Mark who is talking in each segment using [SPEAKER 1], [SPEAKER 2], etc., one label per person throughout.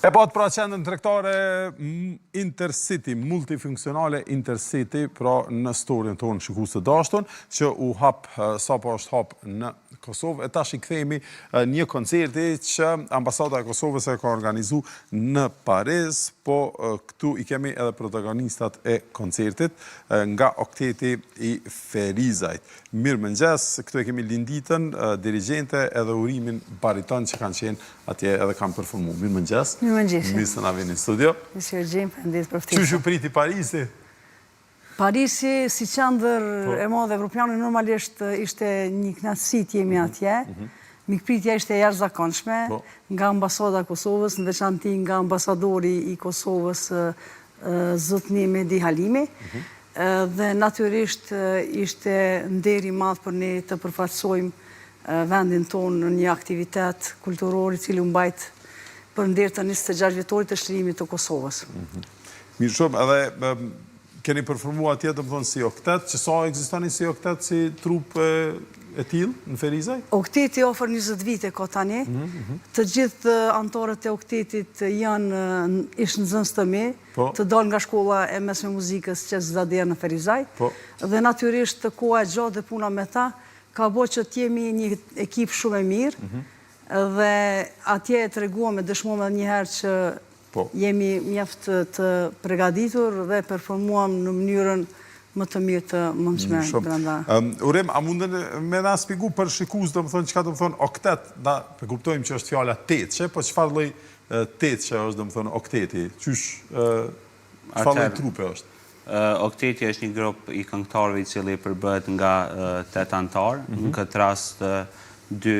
[SPEAKER 1] E pat pra qendrën tregtare Intercity, multifunksionale Intercity, pra në storin tonë shikues të dashur, që u hap sapo është hap në Kosovë. E tash I kthehemi një koncerti që Ambasada e Kosovës e ka organizu në Paris, po këtu I kemi edhe protagonistat e koncertit nga okteti I Ferizajt. Mirëmëngjes, këtu e kemi Linditën, dirigjente, edhe urimin bariton që kanë qenë atje edhe kanë performuar. Mirëmëngjes.
[SPEAKER 2] Mirëmëngjes.
[SPEAKER 1] Mirë se na vini në studio.
[SPEAKER 2] Monsieur Gjim, faleminderit për ftesën.
[SPEAKER 1] Çu priti Parisi?
[SPEAKER 2] Parisi, si qendër e madhe evropiane, normalisht ishte një kënaqësi të jemi atje. Mikpritja ishte jashtëzakonshme nga Ambasada e Kosovës, në veçanti nga ambasadori I Kosovës, zotni Mehdi Halimi. Dhe natyrisht ishte nder I madh për ne të përfaqësojmë vendin tonë në një aktivitet kulturor I cili u mbajt për nder të 26 vjetorit të shërimit të Kosovës.
[SPEAKER 1] Mirë shumë, edhe keni performuar atje, domethënë si oktet, që sa ekzistoni si oktet, si trup e tillë në Ferizaj?
[SPEAKER 2] Okteti ofër 20 vite ka tani. Të gjithë anëtarët e oktetit ish nxënës të mi, të dalë nga shkolla e mesme muzikës që Zader në Ferizaj. Dhe natyrisht koha e gjatë dhe puna me ta ka bërë që të jemi një ekip shumë e mirë. Dhe atje e treguam e dëshmuam edhe një herë që jemi mjaft të përgatitur dhe performuam në mënyrën më të mirë të mundshme brenda.
[SPEAKER 1] Urem, a mundën me na shpjegu për shikues, domethënë çka domethënë oktet, na e kuptojmë që është fjala tetëshe, po çfarë lloj tetëshe është domethënë okteti? Qysh çfarë lloj trupe është?
[SPEAKER 3] Okteti është një grup I këngëtarëve I cili përbëhet nga 8 anëtar, në këtë rast 2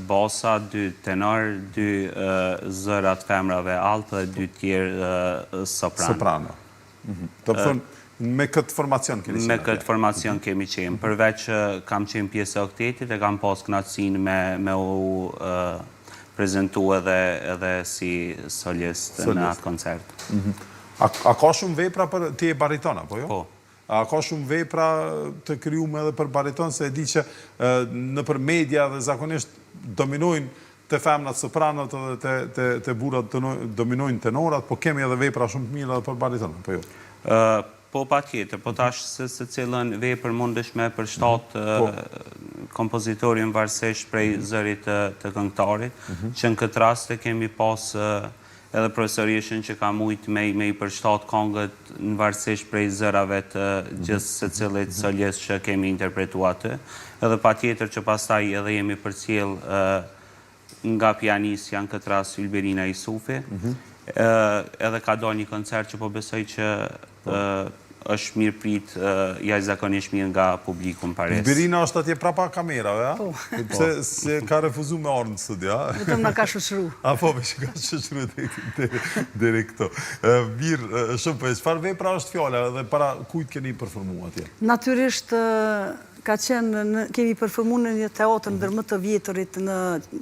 [SPEAKER 3] basa, 2 tenor, 2 zërat femrave altë dhe 2 tjerë soprano.
[SPEAKER 1] Do të thonë, me këtë formacion keni qenë?
[SPEAKER 3] Me këtë formacion kemi qenë. Përveç kam qenë pjesë e oktetit e kam pas kënaqësinë me u prezentu edhe si solist në atë koncert.
[SPEAKER 1] A ka shumë vepra për ti e baritona, po jo?
[SPEAKER 3] Po.
[SPEAKER 1] A ka shumë vepra të krijuar edhe për bariton, se e di që nëpër media dhe zakonisht dominojnë të femnat sopranot dhe të burrat dominojnë tenorat, po kemi edhe vepra shumë të mira edhe për bariton, po jo?
[SPEAKER 3] Po patjetër, po tash se cilën vepër mundesh me përshtat kompozitorin varësisht prej zërit të këngëtarit, që në këtë rast e kemi pas edhe profesorishën që ka mujtë me I përshtat këngët në varësisht prej zërave të gjithë se cilit solist që kemi interpretuar atë. Edhe patjetër që pastaj edhe jemi përcjell nga pianisja në këtë rast Ylberina Isufi. Edhe ka dalë një koncert që po besoj që është mirë prit jashtëzakonisht mirë nga publiku në Paris.
[SPEAKER 1] Ylberina është atje prapa kamerave, a? Pse se ka refuzuar me ardhmë në studio, a?
[SPEAKER 2] Vetëm na ka shoqëru.
[SPEAKER 1] Po, me që ka shoqëru deri këto. Mirë, shumë po, çfarë vepra është fjala dhe para kujt keni performuar atje?
[SPEAKER 2] Natyrisht ka qenë, kemi performuar në një teatr ndër më të vjetërit në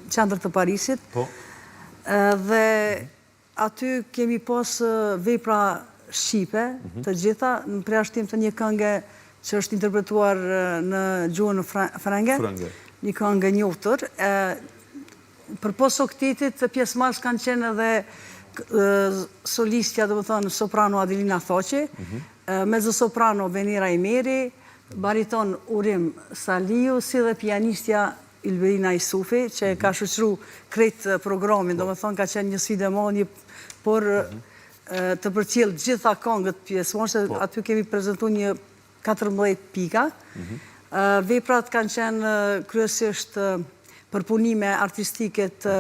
[SPEAKER 2] qendër të Parisit.
[SPEAKER 1] Po.
[SPEAKER 2] Dhe aty kemi pas vepra shqipe, të gjitha, në përjashtim të një këngë që është interpretuar në gjuhën frenge, një këngë e njohur. Përpos oktetit, pjesëmarrës kanë qenë edhe solistja, domethënë soprano Adelina Thoqi, mezzosoprano Venera Imeri, bariton Urim Saliu, si dhe pianistja Ylberina Isufi, që ka shoqëru krejt programin, domethënë ka qenë një sfidë e madhe, por të përcjell gjitha këngët pjesëmarrëse, aty kemi prezantuar një 14 pika. Veprat kanë qenë kryesisht përpunime artistike të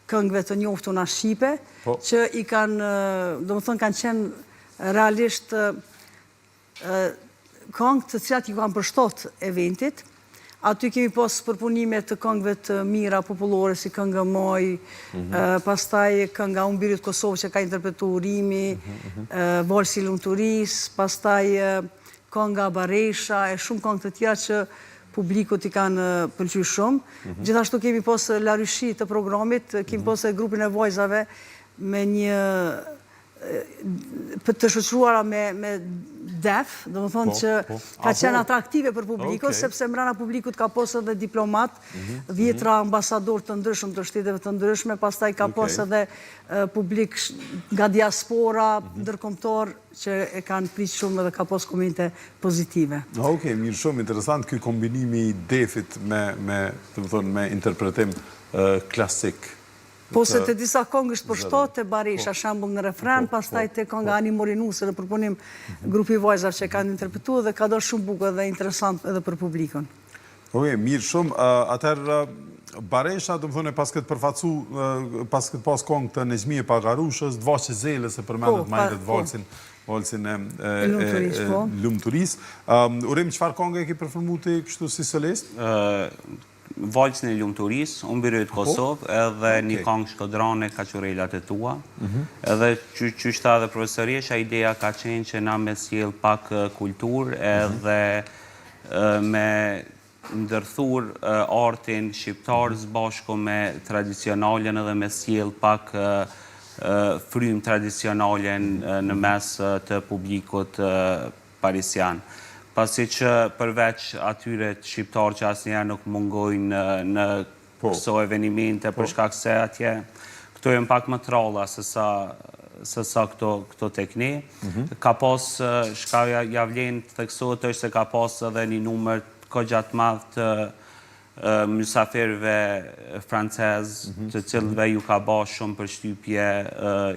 [SPEAKER 2] këngëve të njohtura shqipe, që I kanë, domethënë kanë qenë realisht këngë të cilat I kanë përshtat eventit. Aty kemi pas përpunime të këngëve të mira popullore, si kënga Moj, pastaj kënga Umbirit Kosovë që ka interpretuar Urimi, Valsi Lumturis, pastaj kënga Baresha, e shumë këngë të tjera që publikut I kanë pëlqyer shumë. Gjithashtu kemi pas La Ryshi të programit, kemi pas grupin e vajzave me një për të shoqëruara me def, do më thonë që ka qenë atraktive për publikun, sepse mbrana publikut ka posë edhe diplomat, 10 ambasador të ndryshëm të shteteve të ndryshme, pastaj ka posë edhe publik nga diaspora, ndërkombëtar, që e kanë pritë shumë edhe ka posë komente pozitive.
[SPEAKER 1] Okej, mirë, shumë interesant ky kombinimi i defit me interpretim klasik.
[SPEAKER 2] Po se të disa kongë është për shtatë të Barisha, shembull në refren, pastaj të konga Ani Morinuse dhe përpunim grupi vajzar që kanë interpretuar dhe ka dorë shumë bukur dhe interesant edhe për publikun.
[SPEAKER 1] Okej, mirë shumë. Atëherë Baresha, do më thone, pas këtë përfacu, pas këtë pas kongë të Nezmije Pagarushës, Dvaqe Zele, se përmendet majndet valsin e Lumë Turis. Urim, qëfar kongë e ki përformu të kështu si solist?
[SPEAKER 3] Valsin e Lumë Turis, unë Birojt Kosovë, edhe një kongë shkodrane Kaqurellat e tua. Edhe që shta dhe profesoresha, ideja ka qenë që na me sjell pak kulturë edhe me ndërthur artin shqiptar zbashku me tradicionalen edhe me sjell pak frym tradicionalen në mes të publikut parisian. Pasi që përveç atyre shqiptar që asnjëherë nuk mungojnë në këso evenimente për shkak se atje këto janë pak më tralla se sa këto tek ne. Ka pas shka ja vlen të theksohet është se ka pas edhe një numër gjatë madh të mysafirëve francez, të cilëve ju ka ba shumë përshtypje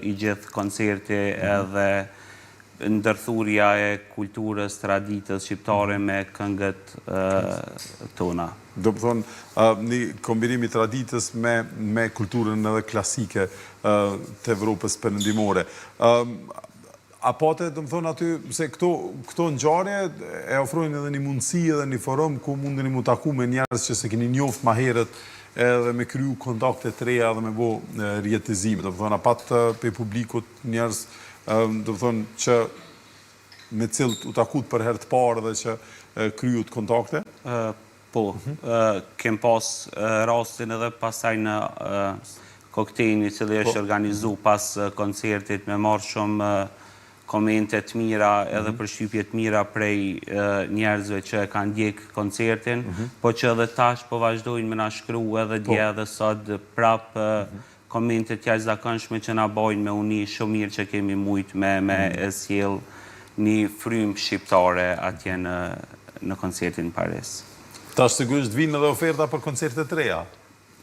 [SPEAKER 3] i gjithë koncerti edhe ndërthurja e kulturës, traditës shqiptare me këngët tona.
[SPEAKER 1] Do më thonë, një kombinimi traditës me kulturën edhe klasike të Evropës perëndimore. Apate, do më thonë aty, se këto ngjarje e ofrojnë edhe një mundësi edhe një forum ku mundeni mu taku me njerëz që se keni njoft ma herët edhe me kryu kontakte të reja edhe me bo rjetëzime. Do më thonë, apat pe publikut njerëz do të thonë që me cilët u takut për herë të parë dhe që kryut kontakte?
[SPEAKER 3] Po, kem pas rastin edhe pasaj në koktejni që dhe është organizu pas koncertit me marrë shumë komente të mira edhe përshtypje të mira prej njerëzve që kanë ndjek koncertin, po që edhe tash po vazhdojnë me na shkru edhe dje edhe sot prap komentet jashtëzakonshme që na bojnë me uni shumë mirë që kemi mujt me sjell një frym shqiptare atje në koncertin Paris.
[SPEAKER 1] Tash sigurisht vinë edhe oferta për koncertet të reja?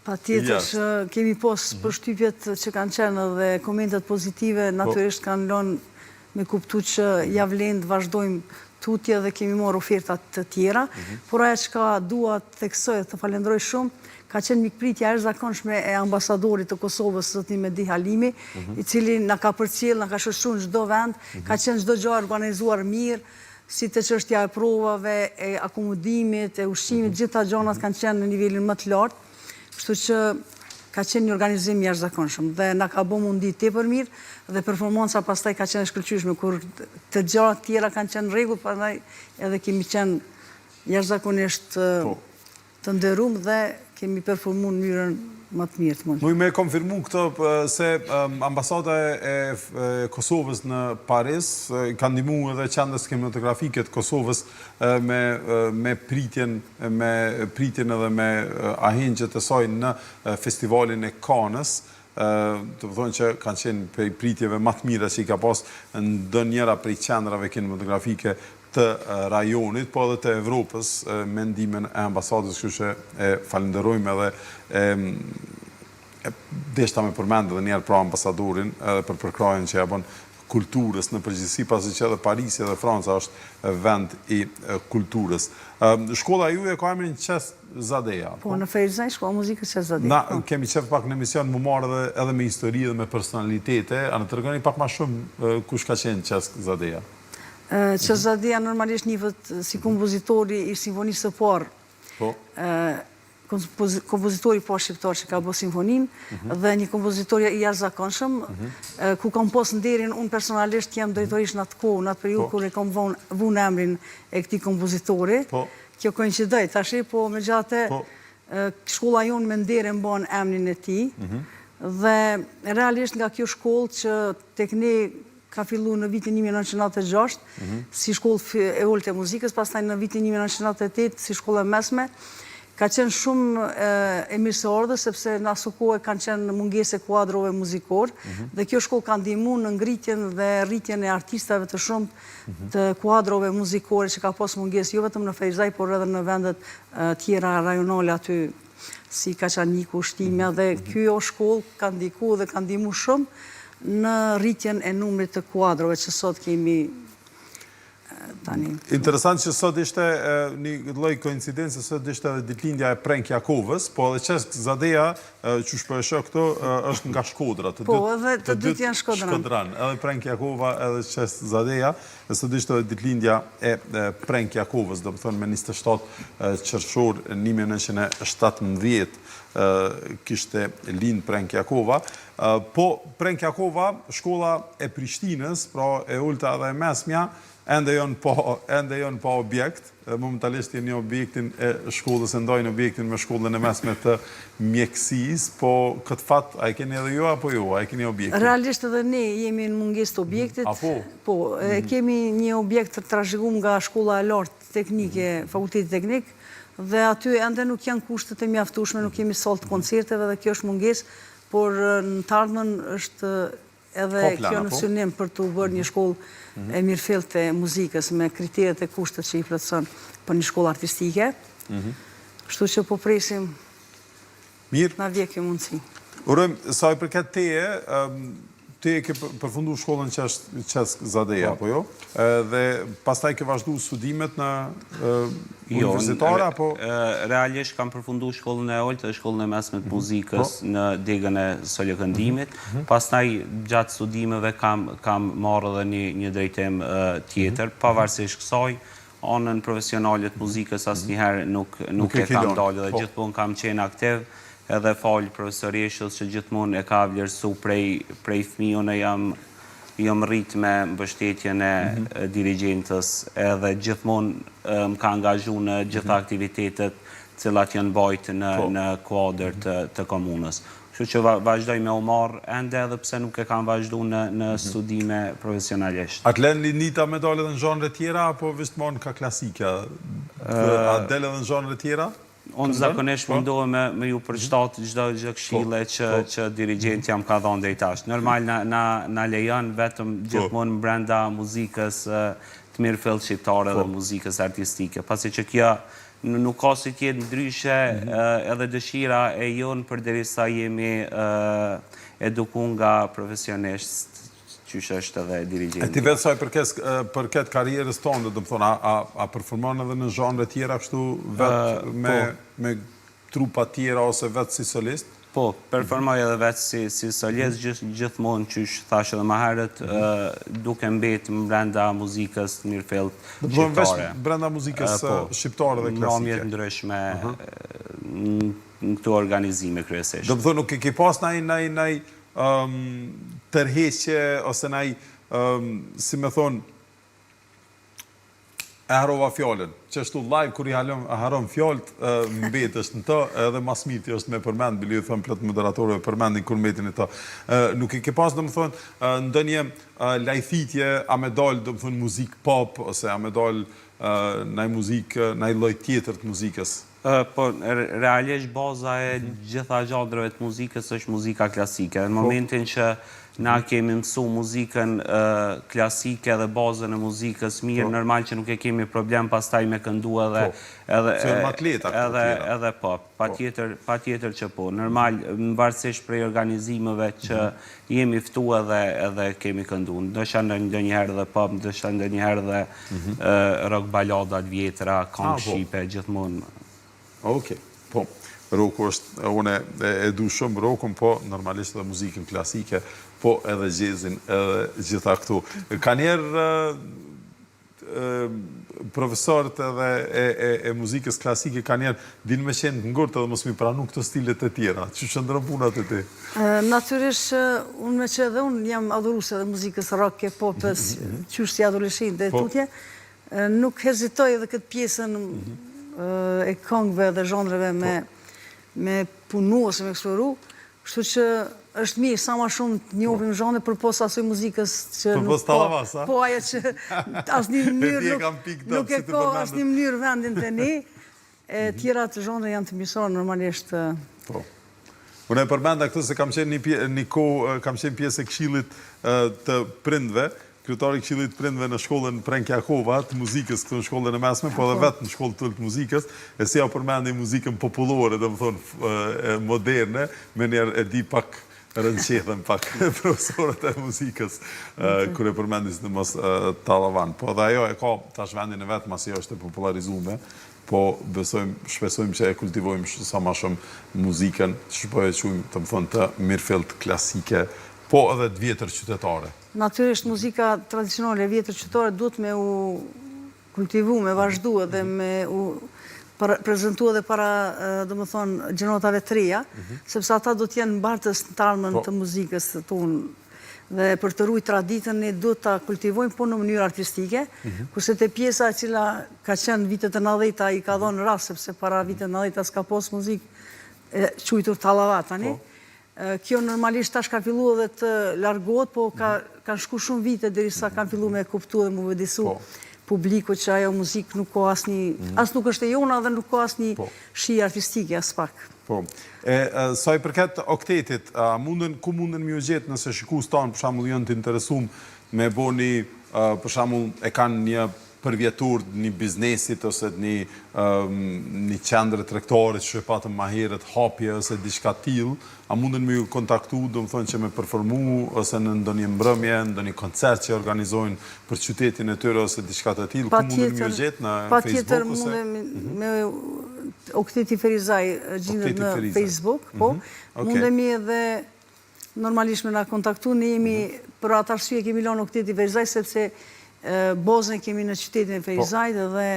[SPEAKER 2] Patjetër që kemi pas përshtypjet që kanë qenë dhe komentet pozitive, natyrisht kanë lënë me kuptu që ja vlen të vazhdojmë tutje dhe kemi marrë ofertat të tjera, por ajo që dua të theksoj dhe të falenderoj shumë, ka qenë mikpritja e jashtëzakonshme e ambasadorit të Kosovës, zotin Medi Halimi, i cili na ka përcjell, na ka shoqëruar në çdo vend, ka qenë çdo gjë organizuar mirë, si të çështja e provave, e akomodimit, e ushqimit, gjitha gjanat kanë qenë në nivelin më të lartë, kështu që ka qenë një organizim jashtëzakonshëm dhe na ka bë mundi tepër mirë dhe performanca pastaj ka qenë shkëlqyeshme kur të gjërat tjera kanë qenë në rregull, prandaj edhe kemi qenë jashtëzakonisht të nderuar dhe kemi performuar në mënyrën më të mirë të mund.
[SPEAKER 1] Muj me konfirmu këto se ambasada e Kosovës në Paris ka ndihmu edhe qendrës kinematografike të Kosovës me pritjen edhe me ahengjet e saj në festivalin e Cannes. Të thonë që kanë qenë prej pritjeve më të mira që i ka pas ndonjëra prej qendrave kinematografike të rajonit, po edhe të Evropës me ndimin e ambasadës, kështu që e falenderojmë edhe deshta me përmend edhe njerë pra ambasadorin edhe për përkrajen që ja bën kulturës në përgjithësi, pasi që edhe Parisi edhe Franca është vend i kulturës. Shkolla ju e ka emrin Qes Zadeja.
[SPEAKER 2] Po, në Ferizaj, shkolla muzikës Qes Zadeja.
[SPEAKER 1] Na kemi qef pak në emision më marrë edhe me histori dhe me personalitete, a në tërgoni pak ma shumë kush ka qenë Qes Zadeja?
[SPEAKER 2] Qes Zadeja normalisht njëfët si kompozitori i simfonisë të parë, kompozitori po shqiptar që ka bë simfonin, dhe një kompozitorja i jashtëzakonshëm, ku kam pas nderin, unë personalisht jam drejtorisht në atë kohë, në atë periudhë kur e kam vënë emrin e këtij kompozitori. Kjo koincidoi, tash po megjithatë shkolla jonë me nderin mban emrin e tij, dhe realisht nga kjo shkollë që tek ne ka fillu në vitin 1996 si shkollë e ulët e muzikës, pastaj në vitin 1998 si shkollë e mesme. Ka qenë shumë e mirëseardhë, sepse në aso kohë kanë qenë mungese kuadrove muzikor, dhe kjo shkollë ka ndihmu në ngritjen dhe rritjen e artistave të shumë të kuadrove muzikore që ka pas mungesë, jo vetëm në Fejzaj, por edhe në vendet tjera rajonale aty, si Kaçaniku, Shtimja, dhe kjo shkollë ka ndiku dhe ka ndihmu shumë në rritjen e numrit të kuadrove që sot kemi tani.
[SPEAKER 1] Interesant që sot ishte një lloj koincidencë, sot ishte edhe ditëlindja e Prenk Jakovës, po edhe Çesk Zadeja, që shpo e shoh këtu, është nga Shkodra.
[SPEAKER 2] Po, edhe të dytë janë
[SPEAKER 1] Shkodran. Edhe Prenk Jakova, edhe Çesk Zadeja, e sot ishte edhe ditëlindja e Prenk Jakovës, do të thonë me 27 qershor 1917 kishte lind Prenk Jakova. Po, Prenk Jakova, shkolla e Prishtinës, pra e ulta dhe e mesmja, ende janë pa objekt, momentalisht janë një objektin e shkollës, e ndajnë objektin me shkollën e mesme të mjekësis, po këtë fat, a e keni edhe ju, apo ju, a e keni objektin?
[SPEAKER 2] Realisht edhe ne jemi në mungesë të objektit.
[SPEAKER 1] Apo?
[SPEAKER 2] Po, kemi një objekt të trashëguar nga shkolla e lartë teknike, fakulteti teknik, dhe aty ende nuk janë kushtet e mjaftueshme, nuk kemi sallë të koncerteve dhe kjo është mungesë, por në të ardhmen është edhe kjo në synim për të bërë një shkollë e mirëfillt e muzikës me kriteret e kushtet që i plotëson për një shkollë artistike. Kështu që po presim na vje kjo mundësi.
[SPEAKER 1] Urojmë, sa i përket teje, te ke përfundu shkollën Çesk Zadeja, apo jo? Dhe pastaj ke vazhdu studimet në universitare, apo?
[SPEAKER 3] Realisht kam përfundu shkollën e oltë dhe shkollën e mesme të muzikës në degën e Sollëkëndimit. Pastaj gjatë studimeve kam marrë edhe një drejtim tjetër, pavarësisht kësaj, anën profesionale të muzikës asnjëherë nuk e kam dalë dhe gjithmonë kam qenë aktiv, edhe falë profesoreshës që gjithmonë e ka vlerësu prej fëmijën e jam rritë me mbështetjen e dirigentës, edhe gjithmonë më ka angazhu në gjitha aktivitetet cilat janë bajtë në kuadër të komunës. Kështu që vazhdoj me u marrë ende edhe pse nuk e kam vazhdu në studime profesionalisht.
[SPEAKER 1] A të lenë linita me dalë edhe në zhanre tjera, apo vishtë ka klasika? A delë edhe në zhanre tjera?
[SPEAKER 3] Unë zakonisht mundohem me ju përshtat çdo këshille që dirigent jam ka dhënë deri tash. Normal na lejon vetëm gjithmonë brenda muzikës të mirëfillt shqiptare dhe muzikës artistike. Pasi që kjo nuk ka si tjetë ndryshe edhe dëshira e jonë përderisa jemi eduku nga profesionisht qysh është edhe dirigent.
[SPEAKER 1] E ti vetë saj përket karierës tonë, dhe më thonë, a përformon edhe në zhanre tjera kështu vetë me trupa tjera ose vetë si solist?
[SPEAKER 3] Po, performoj edhe vetë si solist, gjithmonë qysh thash edhe më herët, duke mbetë brenda muzikës mirëfillt shqiptare.
[SPEAKER 1] Brenda muzikës shqiptare dhe klasike?
[SPEAKER 3] Në mjetë ndryshme në këto organizime kryesisht.
[SPEAKER 1] Dhe më thonë, nuk e ke pas naj tërheqje, ose naj, si me thonë, e harova fjallën, që është live, kur i haron fjallët, mbet është në të, edhe mas mirë të është me përmend, bili ju thëmë plët moderatorëve përmendin kur mbetin e të. Nuk i ke pas, dhe më thonë, ndonjë lajthitje, a me dalë, dhe më thonë, muzik pop, ose a me dalë naj muzikë, naj loj tjetër të muzikës?
[SPEAKER 3] Po, realisht baza e gjitha gjadrëve të muzikës është muzika klasike. Në momentin që na kemi mësu muzikën klasike dhe bazën e muzikës mirë, normal që nuk e kemi problem pastaj me këndu edhe pop. Pa tjetër që po. Normal, në varësisht prej organizimeve që jemi ftu edhe kemi këndu. Ndësha ndë njëherë dhe pop, ndësha ndë njëherë dhe rock balladat vjetra, këngë shqipe, gjithmonë.
[SPEAKER 1] Oke, po, roku është, une e du shumë rokun, po normalisht edhe muzikën klasike, po edhe jazzin, edhe gjitha këtu. Ka njerë profesorët edhe e muzikës klasike, ka njerë din me qenë të ngurët edhe mos mi pranu këto stilet e tjera. Që shëndërën punat e ti?
[SPEAKER 2] Natyrisht, unë me që edhe unë jam adhuruse dhe muzikës rock e popës, qysh si adoleshin dhe tutje, nuk hezitoj edhe këtë pjesën e këngëve dhe zhanreve me punu ose me eksploru, kështu që është mirë, sa ma shumë të njohim zhane për pos asoj muzikës që
[SPEAKER 1] Për pos Tallavas, a?
[SPEAKER 2] Po ajo që asnjë mënyrë nuk e ka asnjë mënyrë vendin të ne, e tjera të zhane janë të mirësore normalisht.
[SPEAKER 1] Po. Unë e përmenda këtë se kam qenë një kohë, kam qenë pjesë e këshillit të prindve, kryetari i këshillit të prindve në shkollën Prenkjakova të muzikës këtu në shkollën e mesme, po edhe vetë në shkollë të muzikës, e si ja përmendi muzikën popullore, dhe më thonë moderne, me njerë e di pak rënqethen pak profesorët e muzikës, kër e përmendis në mos Tallavan. Po dhe ajo e ka tash vendin e vetë, masi është e popularizume, po shpesojmë që e kultivojmë sa ma shumë muzikën, që po e quim të më thonë të mirëfillt klasike, po edhe të vjetër qytetare.
[SPEAKER 2] Natyrisht muzika tradicionale e vjetër qytetare duhet me u kultivu, me vazhdu edhe me u prezentu edhe para, do më thonë, gjenotave të reja, sepse ata do t'jenë mbartës në tarmën të muzikës tonë. Dhe për të rujt traditën, ne duhet të kultivojmë, po në mënyrë artistike, kurse të pjesa e cila ka qenë vitet e 90-ta i ka dhonë rast, sepse para vitet e 90-ta s'ka pos muzikë qujtur Tallavat, tani. Kjo normalisht tash ka fillu edhe të largohet, po kanë shku shumë vite derisa kanë fillu me kuptu dhe mu vëdisu publiku që ajo muzikë nuk ka as nuk është e jona dhe nuk ka asnjë shi artistike as pak.
[SPEAKER 1] Po. Sa i përket oktetit, ku munden mi u gjetë nëse shikus tanë, për shembull janë të interesum me bo një, për shembull e kanë një përvjetur një biznesit ose një qendrë tregtare që e patëm ma herët hapje ose diçka tillë, a munden me ju kontaktu, do më thonë që me performu ose në ndonjë mbrëmje, ndonjë koncert që organizojnë për qytetin e tyre ose diçka të tillë, ku munden me ju gjetë në Facebook?
[SPEAKER 2] Patjetër munden me Okteti Ferizaj gjendet në Facebook, po. Mundemi edhe normalisht me na kontaktu, ne jemi për atë arsye kemi lënë Okteti Ferizaj sepse bozën kemi në qytetin e Ferizajt dhe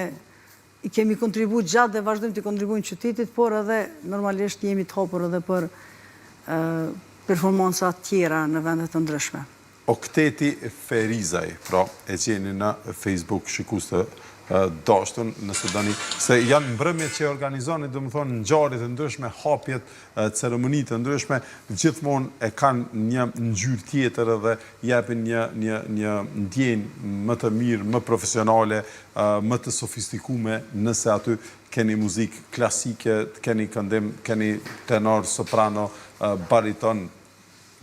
[SPEAKER 2] i kemi kontribu gjatë dhe vazhdojmë të kontribuin qytetit, por edhe normalisht jemi të hapur edhe për performanca tjera në vendet të ndryshme.
[SPEAKER 1] Okteti Ferizaj, pra e gjeni në Facebook shikus të dashtun, nëse dani, se janë mbrëmjet që organizoni, do më thonë, në ngjarje të ndryshme, hapjet, ceremonit të ndryshme, gjithmonë e kanë një ngjyrë tjetër dhe japin një ndjenjë më të mirë, më profesionale, më të sofistikume, nëse aty keni muzikë klasike, keni këndim, keni tenor, soprano, bariton,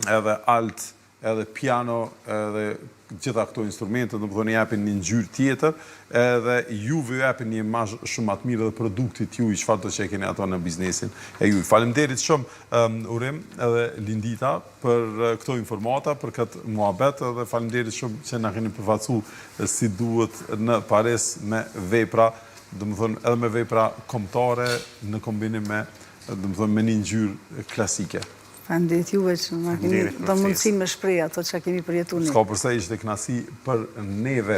[SPEAKER 1] edhe alt, edhe piano, edhe gjitha këto instrumente, do më thonë, japin një ngjyrë tjetër, edhe juve japin një imazh shumë atë mirë dhe produktit ju i çfarë do që e keni ato në biznesin e ju. Faleminderit shumë Urim edhe Lindita për këto informata, për këtë muhabet, edhe faleminderit shumë që na keni përfaqësu si duhet në pares me vepra, do më thonë, edhe me vepra kombëtare në kombinim me, do më thonë, me një ngjyrë klasike.
[SPEAKER 2] Faleminderit juve që na keni dhënë mundësi me shpreh ato që kemi përjetuar ne.
[SPEAKER 1] S'ka përse ishte kënaqësi për neve.